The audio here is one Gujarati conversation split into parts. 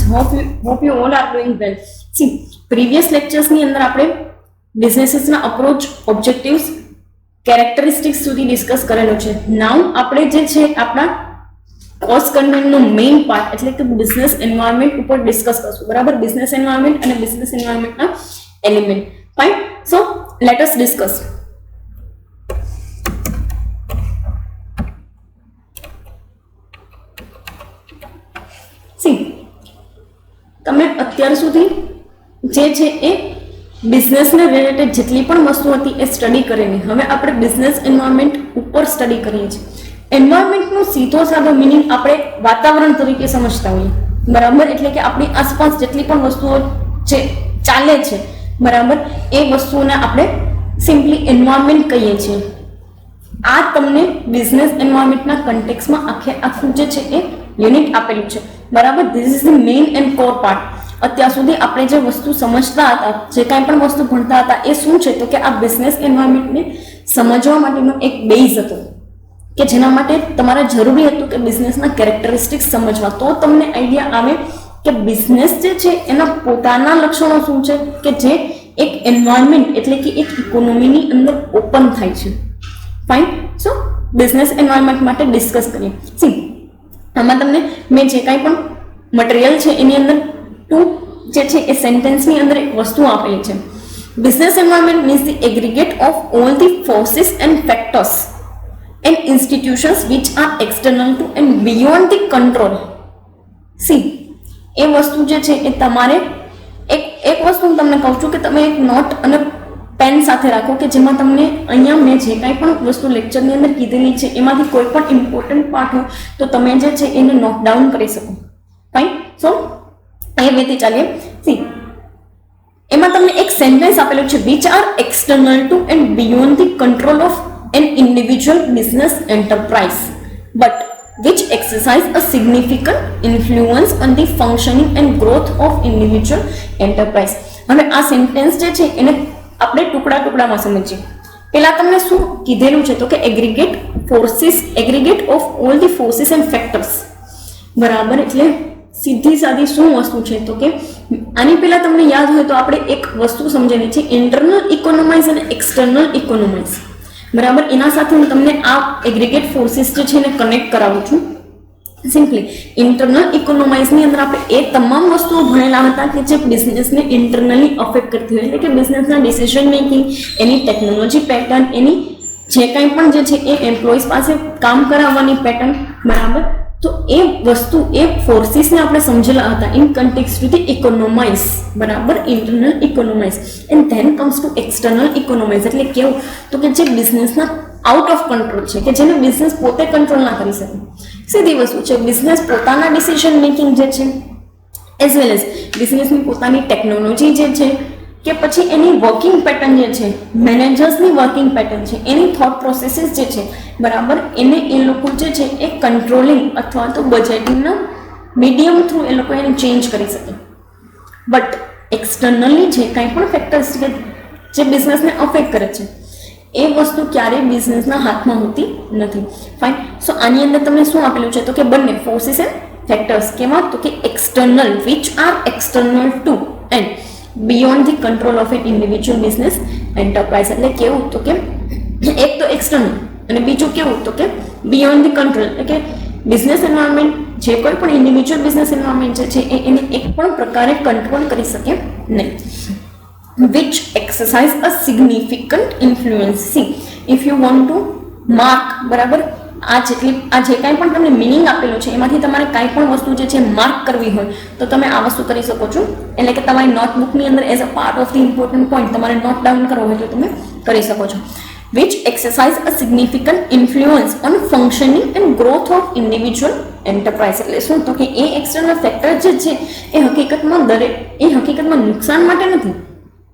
friends, hope you all are doing well. See, previous lectures ની અંદર આપણે businesses ના approach, objectives, characteristics સુધી ડિસ્કસ કરેલું છે. નાઉ આપણે જે છે આપણા કોસ્ટ કન્ટેન્ટ નું મેઇન પાર્ટ એટલે કે બિઝનેસ એન્વાયરમેન્ટ ઉપર ડિસ્કસ કરશું. બરાબર, બિઝનેસ એન્વાયરમેન્ટ અને બિઝનેસ એન્વાયરમેન્ટના element. Fine, so let us discuss. See, તમે અત્યાર સુધી જે છે એ બિઝનેસને રિલેટેડ જેટલી પણ વસ્તુ હતી એ સ્ટડી કરેલી. હવે આપણે બિઝનેસ એન્વાયરમેન્ટ ઉપર સ્ટડી કરીએ છીએ. એન્વાયરમેન્ટનો સીધો સાદો મિનિંગ આપણે વાતાવરણ તરીકે સમજતા હોઈએ. બરાબર, એટલે કે આપણી આસપાસ જેટલી પણ વસ્તુઓ છે ચાલે છે, બરાબર, એ વસ્તુઓને આપણે સિમ્પલી એન્વાયરમેન્ટ કહીએ છીએ. આ તમને બિઝનેસ એન્વાયરમેન્ટના કન્ટેક્સમાં આખું જે છે એ યુનિટ આપેલું છે. બરાબર, this is the main and core part. અત્યાર સુધી આપણે જે વસ્તુ સમજતા હતા, જે કાંઈ પણ વસ્તુ ભણતા હતા, એ શું છે તો કે આ બિઝનેસ એન્વાયરમેન્ટને સમજવા માટેનો એક બેઝ હતો કે જેના માટે તમારે જરૂરી હતું કે બિઝનેસના કેરેક્ટરિસ્ટિક્સ સમજવા. તો તમને આઈડિયા આવે કે બિઝનેસ જે છે એના પોતાના લક્ષણો શું છે કે જે એક એન્વાયરમેન્ટ એટલે કે એક ઇકોનોમીની અંદર ઓપન થાય છે. ફાઇન, સો બિઝનેસ એન્વાયરમેન્ટ માટે ડિસ્કસ કરીએ. સી, આમાં તમને મેં જે કાંઈ પણ મટીરિયલ છે એની અંદર જે છે એ સેન્ટેન્સની અંદર એક વસ્તુ આપેલી છે. Business environment means the aggregate of all the forces and factors and institutions which are external to and beyond the control. See, એ વસ્તુ જે છે એ તમારે એક વસ્તુ હું તમને કહું છું કે તમે એક નોટ અને પેન સાથે રાખો કે જેમાં તમને અહીંયા મેં જે કાંઈ પણ વસ્તુ લેક્ચરની અંદર કીધેલી છે એમાંથી કોઈ પણ ઇમ્પોર્ટન્ટ પાર્ટ હોય તો તમે જે છે એને નોટ ડાઉન કરી શકો. ફાઇન, સો એ રીતે ચાલીએ. સી, એમાં તમને એક સેન્ટેન્સ આપેલું છે which are external to and beyond the control of an individual business enterprise but which exercise a significant influence on the functioning and growth of individual enterprise. હવે આ સેન્ટેન્સ જે છે એને આપણે ટુકડામાં સમજીએ. પહેલા તમને શું કીધેલું છે તો કે aggregate of all the forces and factors. બરાબર, એટલે સીધી સાદી શું વસ્તુ છે તો કે આની પહેલા તમને યાદ હોય તો આપણે એક વસ્તુ સમજેલી છે, ઇન્ટરનલ ઇકોનોમાઇઝ અને એક્સટર્નલ ઇકોનોમાઇઝ. બરાબર, એના સાથે હું તમને આ એગ્રીગેટ ફોર્સિસ જે છે એને કનેક્ટ કરાવું છું. સિમ્પલી ઇન્ટરનલ ઇકોનોમાઇઝની અંદર આપણે એ તમામ વસ્તુઓ ભણેલા હતા કે જે બિઝનેસને ઇન્ટરનલી અફેક્ટ કરતી હોય, એટલે કે બિઝનેસના ડિસિઝન મેકિંગ, એની ટેકનોલોજી પેટર્ન, એની જે કાંઈ પણ જે છે એ એમ્પ્લોઈઝ પાસે કામ કરાવવાની પેટર્ન. બરાબર, તો એ વસ્તુ એ ફોર્સિસને આપણે સમજેલા હતા in context to the economize. બરાબર, internal economize and then comes to external economize. એટલે કેવું તો કે જે બિઝનેસના આઉટ ઓફ કંટ્રોલ છે, કે જેને બિઝનેસ પોતે કંટ્રોલ ના કરી શકે. સીધી વસ્તુ છે, બિઝનેસ પોતાના ડિસિઝન મેકિંગ જે છે એઝ વેલ એઝ બિઝનેસની પોતાની ટેકનોલોજી જે છે કે પછી એની વર્કિંગ પેટર્ન જે છે, મેનેજર્સની વર્કિંગ પેટર્ન છે, એની થોટ પ્રોસેસીસ જે છે, બરાબર, એને એ લોકો જે છે એ કંટ્રોલિંગ અથવા તો બજેટિંગના મીડિયમ થ્રુ એ લોકો એને ચેન્જ કરી શકે. બટ એક્સટર્નલી જે કાંઈ પણ ફેક્ટર્સ કે જે બિઝનેસને અફેક્ટ કરે છે એ વસ્તુ ક્યારેય બિઝનેસના હાથમાં હોતી નથી. ફાઇન, સો આની અંદર તમને શું આપેલું છે તો કે બંને ફોર્સિસ એન્ડ ફેક્ટર્સ. કેમાં તો કે external which are external to and beyond the control of an individual business enterprise. એટલે કેવું તો કે એક તો એક્સટર્નલ અને બીજું કેવું તો કે બિયોન્ડ ધી કંટ્રોલ. એટલે કે બિઝનેસ એન્વાયરમેન્ટ જે કોઈ પણ ઇન્ડિવિજ્યુઅલ બિઝનેસ એન્વાયરમેન્ટ જે છે એને એક પણ પ્રકારે કંટ્રોલ કરી શકે નહીં. which exercise a significant influence. See, if you want to mark, બરાબર, આ જે કાંઈ પણ તમને મિનિંગ આપેલું છે એમાંથી તમારે કાંઈ પણ વસ્તુ જે છે માર્ક કરવી હોય તો તમે આ વસ્તુ કરી શકો છો. એટલે કે તમારી નોટબુકની અંદર as a part of the important point તમારે નોટ ડાઉન કરવો હોય તો તમે કરી શકો છો. which exercise a significant influence on functioning and growth of individual enterprise. એટલે શું તો કે એ એક્સટર્નલ ફેક્ટર જે છે એ હકીકતમાં નુકસાન માટે નથી.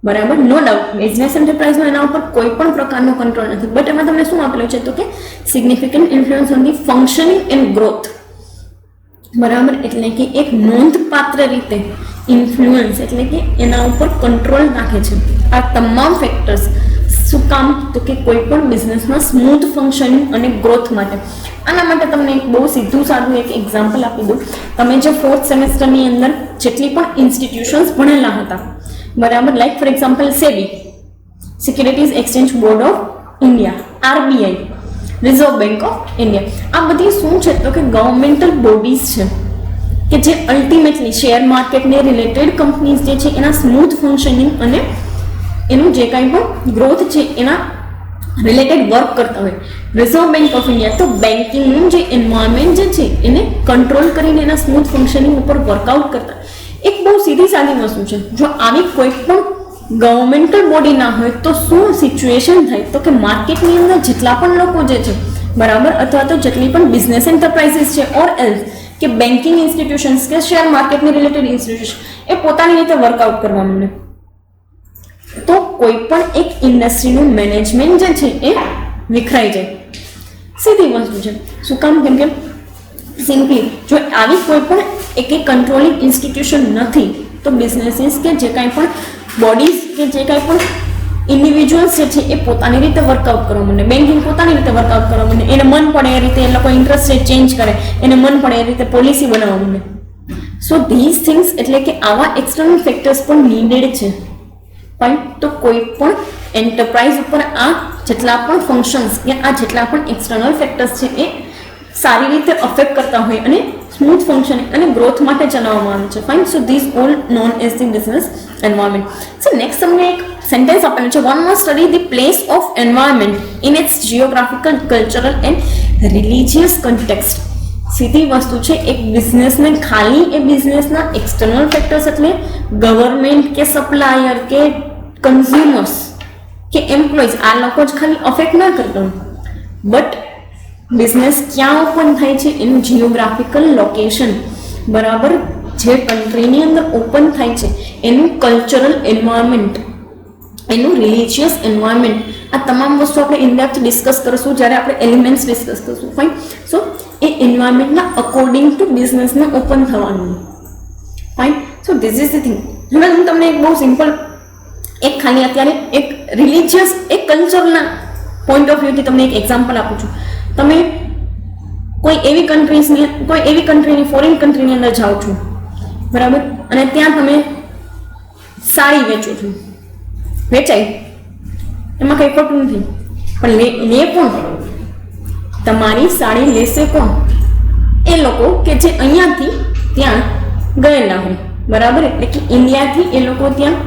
બરાબર, નો ડાઉટ બિઝનેસ એન્ટરપ્રાઇઝનો એના ઉપર કોઈ પણ પ્રકારનો કંટ્રોલ નથી. બટ એમાં તમને શું આપેલું છે તો કે significant influence on the functioning and growth. બરાબર, એટલે કે એક નોંધપાત્ર રીતે ઇન્ફ્લુઅન્સ એટલે કે એના ઉપર કંટ્રોલ નાખે છે આ તમામ ફેક્ટર્સ. શું કામ? તો કે કોઈ પણ બિઝનેસમાં સ્મૂથ ફંક્શનિંગ અને ગ્રોથ માટે. આના માટે તમને એક બહુ સીધું સાદું એક એક્ઝામ્પલ આપી દઉં. તમે જે 4th સેમેસ્ટરની અંદર જેટલી પણ ઇન્સ્ટિટ્યુશન્સ ભણેલા હતા, બરાબર, like for example SEBI, securities exchange board of India, RBI, reserve bank of India, આ બધી શું છે તો કે ગવર્મેન્ટલ બોડીઝ છે કે જે અલ્ટિમેટલી શેર માર્કેટને રિલેટેડ કંપનીઝ જે છે એના સ્મૂથ ફંક્શનિંગ અને એનું જે કાંઈ પણ ગ્રોથ છે એના રિલેટેડ વર્ક કરતા હોય. રિઝર્વ બેંક ઓફ ઇન્ડિયા તો બેન્કિંગનું જે એન્વાયરમેન્ટ જે છે એને કંટ્રોલ કરીને એના સ્મૂથ ફંક્શનિંગ ઉપર વર્કઆઉટ કરતા. એક બહુ સીધી સાદી વસ્તુ છે. જો આવી કોઈ પણ ગવર્મેન્ટલ બોડી ના હોય તો શું સિચ્યુએશન થાય? તો કે માર્કેટની અંદર જેટલા પણ લોકો જે છે, બરાબર, અથવા તો જેટલી પણ બિઝનેસ એન્ટરપ્રાઇઝીસ છે ઓર એલ્સ કે બેન્કિંગ ઇન્સ્ટિટ્યુશન્સ કે શેર માર્કેટની રિલેટેડ ઇન્સ્ટિટ્યુશન એ પોતાની રીતે વર્કઆઉટ કરવા માંડે તો કોઈ પણ એક ઇન્ડસ્ટ્રીનું મેનેજમેન્ટ જે છે એ વિખરાઈ જાય. સીધી વસ્તુ છે. શું કામ? કેમ કે સિમ્પલી જો આવી કોઈ પણ એક કંટ્રોલિંગ ઇન્સ્ટિટ્યુશન નથી તો બિઝનેસીસ કે જે કાંઈ પણ બોડીઝ કે જે કાંઈ પણ ઇન્ડિવિજ્યુઅલ્સ જે છે એ પોતાની રીતે વર્કઆઉટ કરવા માંડે. બેન્કિંગ પોતાની રીતે વર્કઆઉટ કરવા માંડે. એને મન પડે એ રીતે એ લોકો ઇન્ટરેસ્ટ રેટ ચેન્જ કરે, એને મન પડે એ રીતે પોલિસી બનાવવા માંડે. સો ધીઝ થિંગ્સ એટલે કે આવા એક્સટર્નલ ફેક્ટર્સ પણ નીડેડ છે. પણ તો કોઈ પણ એન્ટરપ્રાઇઝ ઉપર આ જેટલા પણ ફંક્શન્સ કે આ જેટલા પણ એક્સટર્નલ ફેક્ટર્સ છે એ સારી રીતે અફેક્ટ કરતા હોય અને સ્મૂથ ફંક્શનિંગ અને ગ્રોથ માટે ચલાવવામાં આવે છે. Fine. So this all known as the business environment. So next તમને એક સેન્ટેન્સ આપેલું છે, one must study the place of environment in its geographical, cultural and religious context. સીધી વસ્તુ છે. એક બિઝનેસને ખાલી એ બિઝનેસના એક્સટર્નલ ફેક્ટર્સ એટલે ગવર્મેન્ટ કે સપ્લાયર કે કન્ઝ્યુમર્સ કે એમ્પ્લોઈઝ આ લોકો જ ખાલી અફેક્ટ ના કરતા, બટ બિઝનેસ ક્યાં ઓપન થાય છે એનું જીઓગ્રાફિકલ લોકેશન, બરાબર, જે કન્ટ્રીની અંદર ઓપન થાય છે એનું કલ્ચરલ એન્વાયરમેન્ટ, એનું રિલિજિયસ એન્વાયરમેન્ટ, આ તમામ વસ્તુ આપણે ઇનડેપ્થ ડિસ્કસ કરીશું જ્યારે આપણે એલિમેન્ટ્સ ડિસ્કસ કરીશું. ફાઇન. સો એ એન્વાયરમેન્ટના અકોર્ડિંગ ટુ બિઝનેસને ઓપન થવાનું. Fine. So this is the thing. હવે હું તમને એક બહુ સિમ્પલ એક ખાલી અત્યારે એક રિલિજિયસ એક કલ્ચરના પોઈન્ટ ઓફ વ્યૂથી તમને એક એક્ઝામ્પલ આપું છું. તમે કોઈ એવી કન્ટ્રીની ફોરેન કન્ટ્રીની અંદર જાઓ છો, બરાબર, અને ત્યાં તમે સાડી વેચો છો. વેચાય, એમાં કંઈ ખોટું નથી, પણ લે કોણ? તમારી સાડી લેશે કોણ? એ લોકો કે જે અહીંયાથી ત્યાં ગયેલા હોય, બરાબર, એટલે કે ઇન્ડિયાથી એ લોકો ત્યાં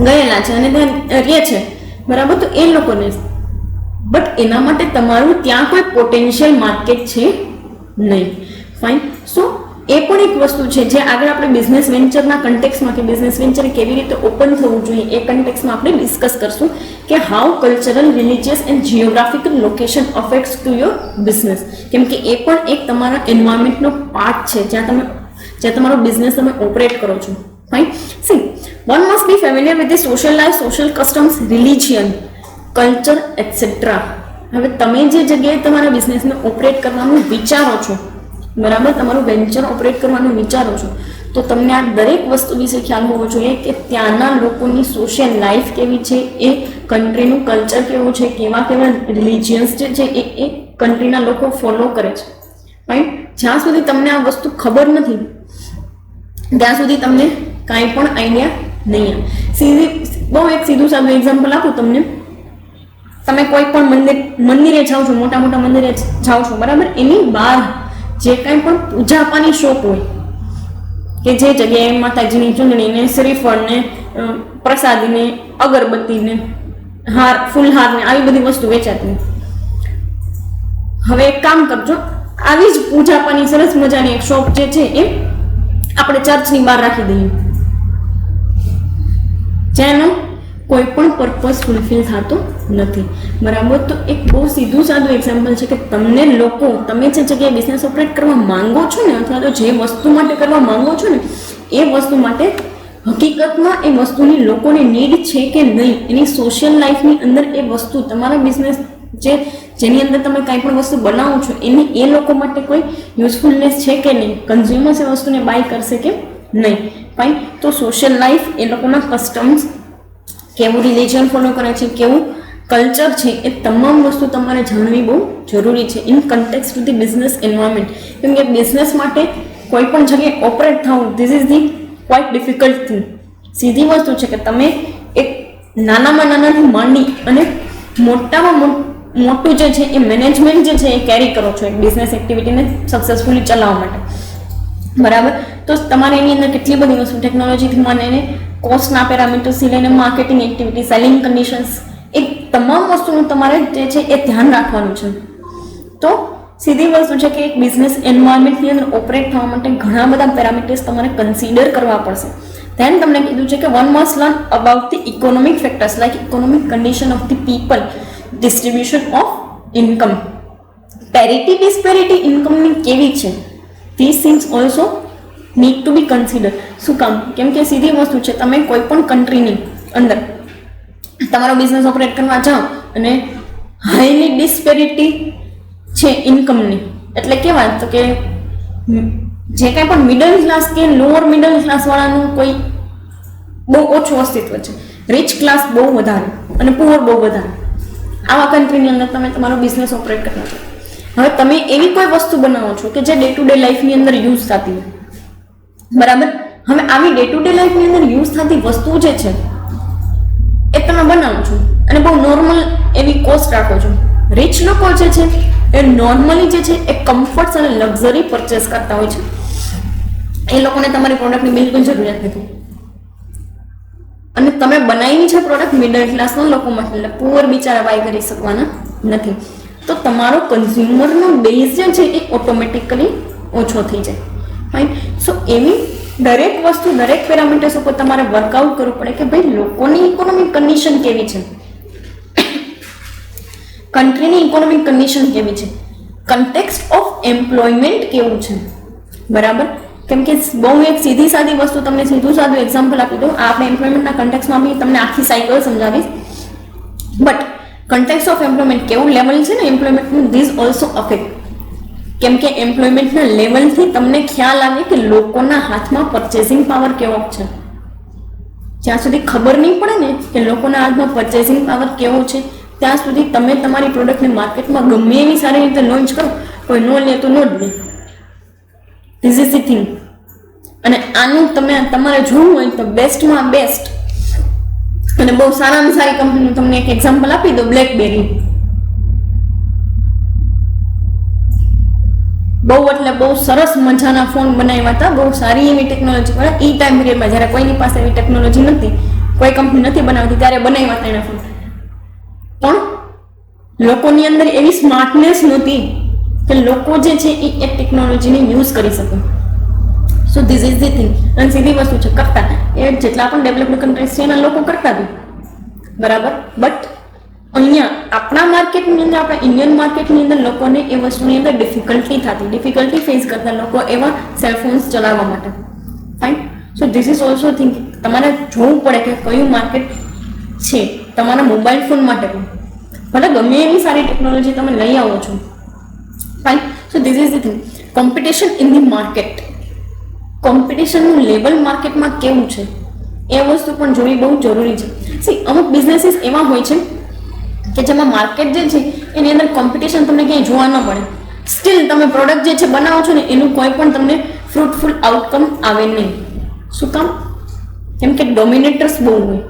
ગયેલા છે અને ત્યાં રહે છે, બરાબર, તો એ લોકોને. બટ એના માટે તમારું ત્યાં કોઈ પોટેન્શિયલ માર્કેટ છે નહીં. ફાઇન. સો એ પણ એક વસ્તુ છે જે આગળ આપણે બિઝનેસ વેન્ચરના કન્ટેક્સમાં કે બિઝનેસ વેન્ચર કેવી રીતે ઓપન થવું જોઈએ એ કન્ટેક્સમાં આપણે ડિસ્કસ કરશું કે how cultural, religious and geographical location affects to your business. કેમ કે એ પણ એક તમારા એન્વાયરમેન્ટનો પાર્ટ છે જ્યાં તમારો બિઝનેસ તમે ઓપરેટ કરો છો. Fine. C, one must be familiar with the social life, social customs, religion, culture, etc. હવે તમે જે જગ્યાએ તમારા બિઝનેસને ઓપરેટ કરવાનું વિચારો છો, બરાબર, તમારું વેન્ચર ઓપરેટ કરવાનું વિચારો છો, તો તમને આ દરેક વસ્તુ વિશે ખ્યાલ હોવો જોઈએ કે ત્યાંના લોકોની સોશિયલ લાઈફ કેવી છે, એ કન્ટ્રીનું કલ્ચર કેવું છે, કેવા રિલિજિયન્સ જે છે એ કન્ટ્રીના લોકો ફોલો કરે છે. રાઈટ. જ્યાં સુધી તમને આ વસ્તુ ખબર નથી ત્યાં સુધી તમને કાંઈ પણ આઈડિયા નહીં આવે. બહુ એક સીધું સાદું એક્ઝામ્પલ આપું તમને. તમે કોઈ પણ મંદિરે જાઓ છો, મોટા મોટા મંદિરે જાઓ છો, બરાબર, એની બહાર જે કાંઈ પણ પૂજા આપવાની શોપ હોય કે જે જગ્યાએ માતાજીની ચૂંદડીને, શ્રીફળને, પ્રસાદીને, અગરબત્તીને, હાર, ફૂલહારને આવી બધી વસ્તુ વેચાતી. હવે એક કામ કરજો, આવી જ પૂજા આપવાની સરસ મજાની એક શોપ જે છે એ આપણે ચર્ચની બહાર રાખી દઈએ, જેનો કોઈ પણ પર્પઝ ફૂલફિલ થતો નથી, બરાબર. તો એક બહુ સીધું સાદું એક્ઝામ્પલ છે કે તમને લોકો, તમે જે જગ્યાએ બિઝનેસ ઓપરેટ કરવા માંગો છો ને, અથવા તો જે વસ્તુ માટે કરવા માંગો છો ને, એ વસ્તુ માટે હકીકતમાં એ વસ્તુની લોકોને નીડ છે કે નહીં, એની સોશિયલ લાઈફની અંદર એ વસ્તુ તમારા બિઝનેસ જેની અંદર તમે કાંઈ પણ વસ્તુ બનાવો છો એની એ લોકો માટે કોઈ યુઝફુલનેસ છે કે નહીં, કન્ઝ્યુમર્સ એ વસ્તુને બાય કરશે કે નહીં. ફાઇન. તો સોશિયલ લાઈફ, એ લોકોના કસ્ટમ્સ, કેવું રિલિજન ફોલો કરે છે, કેવું કલ્ચર છે, એ તમામ વસ્તુ તમારે જાણવી બહુ જરૂરી છે in કન્ટેક્સ to the business environment. કેમ કે બિઝનેસ માટે કોઈ પણ જગ્યાએ ઓપરેટ થવું this is the quite difficult thing. સીધી વસ્તુ છે કે તમે એક નાનામાં નાનાથી માંડી અને મોટામાં મોટું જે છે એ મેનેજમેન્ટ જે છે એ કેરી કરો છો એક બિઝનેસ એક્ટિવિટીને સક્સેસફુલી ચલાવવા માટે. બરાબર. તો તમારે એની અંદર કેટલી બધી વસ્તુ ટેકનોલોજીથી માંડીને કોસ્ટના પેરામીટર્સથી લઈને માર્કેટિંગ એક્ટિવિટી, સેલિંગ કન્ડિશન્સ, એ તમામ વસ્તુનું તમારે જે છે એ ધ્યાન રાખવાનું છે. તો સીધી વસ્તુ છે કે એક બિઝનેસ એન્વાયરમેન્ટની અંદર ઓપરેટ થવા માટે ઘણા બધા પેરામીટર્સ તમારે કન્સિડર કરવા પડશે. ધેન તમને કીધું છે કે one must learn about the economic factors like economic condition of the people, distribution of income, parity disparity ઇન્કમની કેવી છે, this things also need to be consider. શું કામ? કેમ કે સીધી વસ્તુ છે, તમે કોઈ પણ કન્ટ્રીની અંદર તમારો બિઝનેસ ઓપરેટ કરવા જાઓ અને હાઈલી ડિસ્પેરિટી છે ઇન્કમની, એટલે કેવા તો કે જે કાંઈ પણ મિડલ ક્લાસ કે લોઅર મિડલ ક્લાસવાળાનું કોઈ બહુ ઓછું અસ્તિત્વ છે, રિચ ક્લાસ બહુ વધારે અને પુઅર બહુ વધારે. આવા કન્ટ્રીની અંદર તમે તમારો બિઝનેસ ઓપરેટ કરતા છો. હવે તમે એવી કોઈ વસ્તુ બનાવો છો કે જે ડે ટુ ડે લાઈફની અંદર યુઝ થતી હોય, બરાબર. હવે આવી ડે ટુ ડે લાઈફની અંદર યુઝ થતી વસ્તુ જે છે એ તમે બનાવો છો અને બહુ નોર્મલ એવી કોસ્ટ રાખો છો. રિચ લોકો જે છે એ નોર્મલી જે છે એ કમ્ફર્ટ્સ અને લક્ઝરી પરચેસ કરતા હોય છે. એ લોકોને તમારી પ્રોડક્ટની બિલકુલ જરૂરિયાત નથી. અને તમે બનાવી છે પ્રોડક્ટ મિડલ ક્લાસના લોકો માટે, એટલે પુઅર બિચારા બાય કરી શકવાના નથી. તો તમારો કન્ઝ્યુમરનો બેઝ જે છે એ ઓટોમેટિકલી ઓછો થઈ જાય. ફાઇન. સો એવી દરેક વસ્તુ, દરેક પેરામીટર્સ ઉપર તમારે વર્કઆઉટ કરવું પડે કે ભાઈ લોકોની ઇકોનોમિક કન્ડિશન કેવી છે, કન્ટ્રીની ઇકોનોમિક કન્ડિશન કેવી છે, કન્ટેક્સ્ટ ઓફ એમ્પ્લોયમેન્ટ કેવું છે. બરાબર. કેમ કે બહુ એક સીધી સાદી વસ્તુ તમને સીધું સાદું એક્ઝામ્પલ આપી દઉં. આપણે એમ્પ્લોયમેન્ટના કન્ટેક્સમાં બી તમને આખી સાયકલ સમજાવીશ. બટ કન્ટેક્સ ઓફ એમ્પ્લોયમેન્ટ કેવું લેવલ છે ને એમ્પ્લોયમેન્ટનું, ધીસ ઓલ્સો અફેક્ટ. કેમ કે એમ્પ્લોયમેન્ટના લેવલથી તમને ખ્યાલ આવે કે લોકોના હાથમાં પરચેસિંગ પાવર કેવો છે. જ્યાં સુધી ખબર નહીં પડે ને કે લોકોના હાથમાં પરચેસિંગ પાવર કેવો છે, ત્યાં સુધી તમે તમારી પ્રોડક્ટને માર્કેટમાં ગમે એવી સારી રીતે લોન્ચ કરો, કોઈ નો લે તો નો જ નહીં. This is the thing. અને આનું તમારે જોવું હોય તો બેસ્ટમાં બેસ્ટ અને બહુ સારામાં સારી કંપનીનું તમને એક એક્ઝામ્પલ આપી દો, બ્લેકબેરી. બહુ એટલે બહુ સરસ મજાના ફોન બનાવ્યા હતા, બહુ સારી એવી ટેકનોલોજી વાળા. એ ટાઈમ પીરિયડમાં જ્યારે કોઈની પાસે એવી ટેકનોલોજી નથી, કોઈ કંપની નથી બનાવતી, ત્યારે બનાવ્યા હતા એના ફોન. પણ લોકોની અંદર એવી સ્માર્ટનેસ નહોતી કે લોકો જે છે એ ટેકનોલોજીને યુઝ કરી શકે. સો ધીસ ઇઝ ધી થિંગ. અને સીધી વસ્તુ છે, કરતા એ જેટલા પણ ડેવલપ્ડ કન્ટ્રીઝ છે એના લોકો કરતા બી, બરાબર. બટ અહીંયા આપણા માર્કેટની અંદર, આપણા ઇન્ડિયન માર્કેટની અંદર લોકોને એ વસ્તુની અંદર ડિફિકલ્ટી ફેસ કરતા લોકો એવા સેલફોન્સ ચલાવવા માટે. Fine. So this is also think. તમારે જોવું પડે કે કયું માર્કેટ છે તમારા મોબાઈલ ફોન માટે પણ. ભલે ગમે એવી સારી ટેકનોલોજી તમે લઈ આવો છો. Fine. So this is the thing. Competition in the market, કોમ્પિટિશનનું લેવલ માર્કેટમાં કેવું છે એ વસ્તુ પણ જોવી બહુ જરૂરી છે. સી અમુક બિઝનેસીસ એવા હોય છે કે જેમાં માર્કેટ જે છે એની અંદર કોમ્પિટિશન તમને ક્યાંય જોવા ન મળે, સ્ટીલ તમે પ્રોડક્ટ જે છે બનાવો છો ને એનું કોઈ પણ તમને ફ્રૂટફુલ આઉટકમ આવે નહીં. શું કામ? કેમ કે ડોમિનેટર્સ બહુ હોય.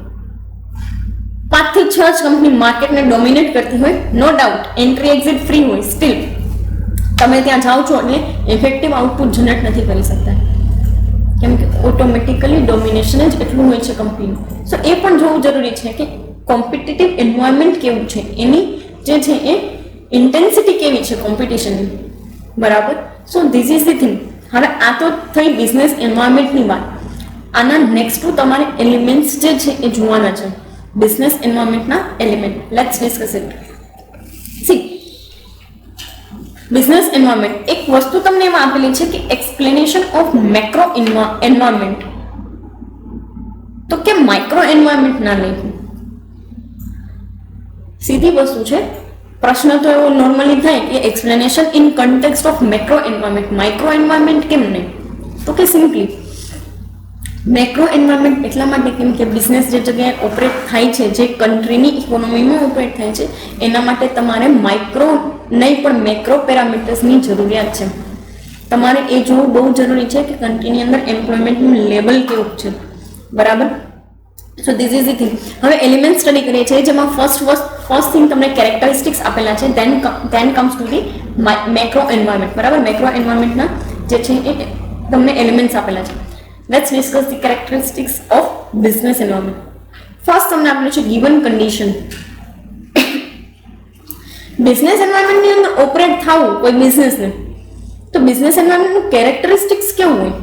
5 થી 6 જ કંપની માર્કેટને ડોમિનેટ કરતી હોય, no doubt entry exit free હોય, સ્ટીલ તમે ત્યાં જાઓ છો એટલે ઇફેક્ટિવ આઉટપુટ જનરેટ નથી કરી શકતા. કેમ કે ઓટોમેટિકલી ડોમિનેશન જ એટલું હોય છે કંપનીનું. સો એ પણ જોવું જરૂરી છે કે કોમ્પિટિટિવ એન્વાયરમેન્ટ કેવું છે, એની જે છે એ ઇન્ટેન્સિટી કેવી છે કોમ્પિટિશનની. બરાબર. So this is the thing. હવે આ તો થઈ બિઝનેસ એન્વાયરમેન્ટની વાત. આના નેક્સ્ટ ટુ તમારે એલિમેન્ટ્સ જે છે એ જોવાના છે, બિઝનેસ એન્વાયરમેન્ટના element. Let's discuss it. See business environment એક વસ્તુ તમને એમાં આપેલી છે કે એક્સપ્લેનેશન ઓફ મેક્રો એન્વાયરમેન્ટ. તો કે માઇક્રો એન્વાયરમેન્ટ ના લખ્યું. સીધી વસ્તુ છે. પ્રશ્ન તો એવો નોર્મલી થાય કે explanation in context of macro environment, micro environment કેમ નહીં? તો કે સિમ્પલી મેક્રો એન્વાયરમેન્ટ એટલા માટે કેમ કે બિઝનેસ જે જગ્યાએ ઓપરેટ થાય છે, જે કન્ટ્રીની ઇકોનોમીમાં ઓપરેટ થાય છે, એના માટે તમારે માઇક્રો નહીં પણ મેક્રો પેરામીટર્સની જરૂરિયાત છે. તમારે એ જોવું બહુ જરૂરી છે કે કન્ટ્રીની અંદર એમ્પ્લોયમેન્ટનું લેવલ કેવું છે, બરાબર. So this is the thing. હવે એલિમેન્ટ સ્ટડી કરીએ છીએ, જેમાં ફર્સ્ટ થિંગ તમને કેરેક્ટરિસ્ટિક્સ આપેલા છે, then comes to the macro environment, બરાબર. મેક્રો એન્વાયરમેન્ટના જે છે એ તમને એલિમેન્ટ્સ આપેલા છે. Let's discuss the characteristics of business environment. First તમને આપેલું છે ગિવન કન્ડિશન. બિઝનેસ એન્વાયરમેન્ટની અંદર ઓપરેટ થવું કોઈ બિઝનેસને, તો બિઝનેસ એન્વાયરમેન્ટનું કેરેક્ટરિસ્ટિક્સ કેવું હોય,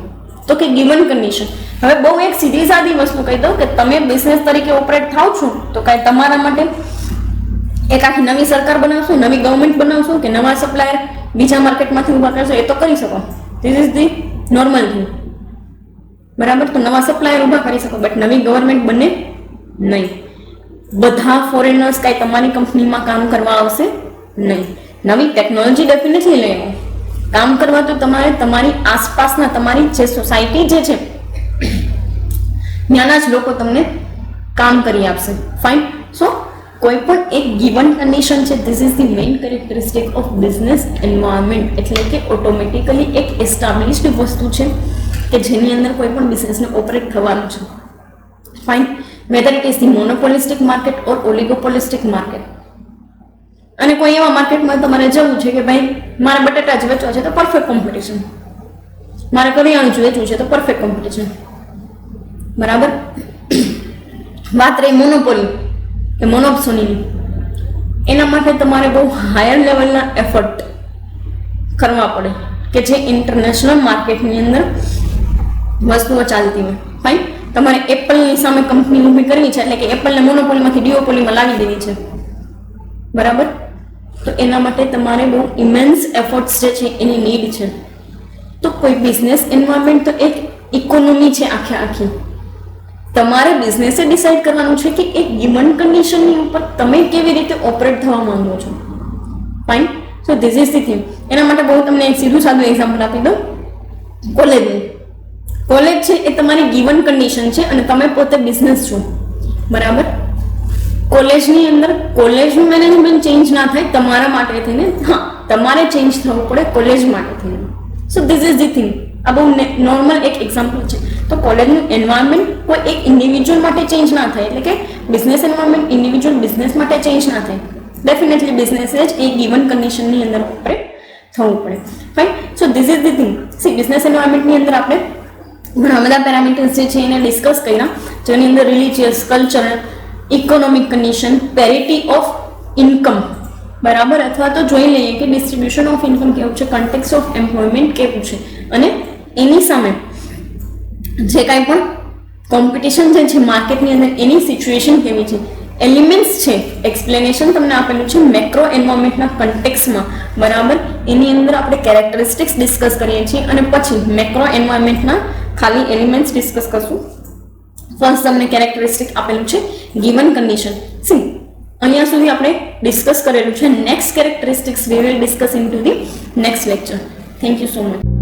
તો કે ગિવન કન્ડિશન. હવે બહુ એક સીધી સાદી વસ્તુ કહી દઉં કે તમે બિઝનેસ તરીકે ઓપરેટ થાવ છો, તો કાંઈ તમારા માટે એક આખી નવી સરકાર બનાવશો, નવી ગવર્મેન્ટ બનાવશો, કે નવા સપ્લાયર બીજા માર્કેટમાંથી ઊભા કરશો, એ તો કરી શકો. This is the normal thing, બરાબર. તો નવા સપ્લાયર ઊભા કરી શકો, બટ નવી ગવર્મેન્ટ બને નહીં. બધા ફોરેનર્સ કાંઈ તમારી કંપનીમાં કામ કરવા આવશે નહીં. નવી ટેકનોલોજી ડેફિનેટલી લઈ આવો. કામ કરવા તો તમારે તમારી આસપાસના તમારી જે સોસાયટી જે છે ત્યાંના જ લોકો તમને કામ કરી આપશે. ફાઇન. સો કોઈ પણ એક ગિવન કન્ડિશન છે. This is the main characteristic of business environment. એટલે કે ઓટોમેટિકલી એક એસ્ટાબ્લિશ્ડ વસ્તુ છે કે જેની અંદર કોઈ પણ બિઝનેસને ઓપરેટ થવાનું છે. Fine. Whether it is the monopolistic market or oligopolistic market. અને કોઈ એવા માર્કેટમાં તમારે જવું છે કે ભાઈ મારે બટાટા જ વેચવા છે, તો પરફેક્ટ કોમ્પિટિશન. મારે કરિયાણું જ વેચવું છે, તો પરફેક્ટ કોમ્પિટિશન, બરાબર. વાત રહી મોનોપોલી કે મોનોપ્સોનીની, એના માટે તમારે બહુ હાયર લેવલના એફર્ટ કરવા પડે કે જે ઇન્ટરનેશનલ માર્કેટની અંદર વસ્તુઓ ચાલતી હોય. ફાઇન. તમારે એપલની સામે કંપની ઊભી કરવી છે, એટલે કે એપલને મોનોપોલીમાંથી ડિઓપોલીમાં લાવી દેવી છે, બરાબર. તો એના માટે તમારે બહુ ઇમેન્સ એફર્ટ્સ જે છે એની નીડ છે. તો કોઈ બિઝનેસ એન્વાયરમેન્ટ તો એક ઇકોનોમી છે આખે આખી. તમારે બિઝનેસે ડિસાઇડ કરવાનું છે કે એક ગિવન કન્ડિશનની ઉપર તમે કેવી રીતે ઓપરેટ થવા માંગો છો. Fine. So this is the thing. એના માટે બહુ તમને એક સીધું સાદું એક્ઝામ્પલ આપી દઉં. કોલેજનું. કોલેજ છે એ તમારી ગિવન કન્ડિશન છે અને તમે પોતે બિઝનેસ છો, બરાબર. કોલેજની અંદર કોલેજનું મેનેજમેન્ટ ચેન્જ ના થાય તમારા માટે થઈને, હા તમારે ચેન્જ થવું પડે કોલેજ માટે થઈને. સો ધીસ ઇઝ ધી થિંગ. આ બહુ નોર્મલ એક એક્ઝામ્પલ છે. તો કોલેજનું એન્વાયરમેન્ટ કોઈ એક ઇન્ડિવિજ્યુઅલ માટે ચેન્જ ના થાય, એટલે કે બિઝનેસ એન્વાયરમેન્ટ ઇન્ડિવિજ્યુઅલ બિઝનેસ માટે ચેન્જ ના થાય. ડેફિનેટલી બિઝનેસે જ એ ગિવન કન્ડિશનની અંદર ઓપરેટ થવું પડે. Fine. So this is the thing. See business એન્વાયરમેન્ટની અંદર આપણે ઘણા બધા પેરામીટર્સ જે છે એને ડિસ્કસ કર્યા, જેની અંદર religious, cultural, economic condition, parity of income, બરાબર. અથવા તો જોઈ લઈએ કે ડિસ્ટ્રીબ્યુશન ઓફ ઇન્કમ કેવું છે, કન્ટેક્સ ઓફ એમ્પ્લોયમેન્ટ કેવું છે, અને એની સામે જે કાંઈ પણ કોમ્પિટિશન જે છે માર્કેટની અંદર એની સિચ્યુએશન કેવી છે. એલિમેન્ટ્સ છે, એક્સપ્લેનેશન તમને આપેલું છે મેક્રો એન્વાયરમેન્ટના કન્ટેક્સમાં, બરાબર. એની અંદર આપણે કેરેક્ટરિસ્ટિક્સ ડિસ્કસ કરીએ છીએ અને પછી મેક્રો એન્વાયરમેન્ટના ખાલી એલિમેન્ટ્સ ડિસ્કસ કરશું. ફર્સ્ટ તમને કેરેક્ટરિસ્ટિક આપેલું છે ગિવન કન્ડિશન. સી અહીંયા સુધી આપણે ડિસ્કસ કરેલું છે. Next characteristics we will discuss in to the next lecture. Thank you so much.